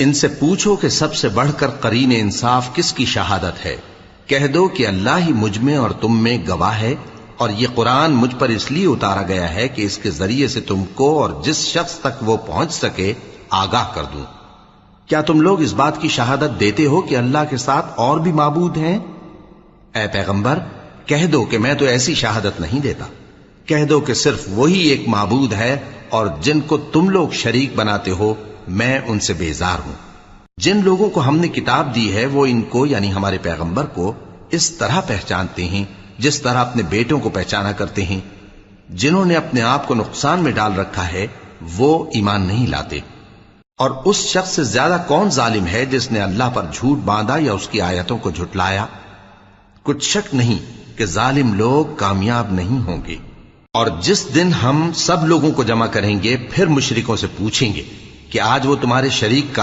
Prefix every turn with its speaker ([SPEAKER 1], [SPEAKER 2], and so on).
[SPEAKER 1] ان سے پوچھو کہ سب سے بڑھ کر قرین انصاف کس کی شہادت ہے؟ کہہ دو کہ اللہ ہی مجھ میں اور تم میں گواہ ہے، اور یہ قرآن مجھ پر اس لیے اتارا گیا ہے کہ اس کے ذریعے سے تم کو اور جس شخص تک وہ پہنچ سکے آگاہ کر دوں۔ کیا تم لوگ اس بات کی شہادت دیتے ہو کہ اللہ کے ساتھ اور بھی معبود ہیں؟ اے پیغمبر کہہ دو کہ میں تو ایسی شہادت نہیں دیتا۔ کہہ دو کہ صرف وہی ایک معبود ہے، اور جن کو تم لوگ شریک بناتے ہو میں ان سے بیزار ہوں۔ جن لوگوں کو ہم نے کتاب دی ہے وہ ان کو یعنی ہمارے پیغمبر کو اس طرح پہچانتے ہیں جس طرح اپنے بیٹوں کو پہچانا کرتے ہیں۔ جنہوں نے اپنے آپ کو نقصان میں ڈال رکھا ہے وہ ایمان نہیں لاتے۔ اور اس شخص سے زیادہ کون ظالم ہے جس نے اللہ پر جھوٹ باندھا یا اس کی آیتوں کو جھٹلایا؟ کچھ شک نہیں کہ ظالم لوگ کامیاب نہیں ہوں گے۔ اور جس دن ہم سب لوگوں کو جمع کریں گے پھر مشرکوں سے پوچھیں گے کہ آج وہ تمہارے شریک کا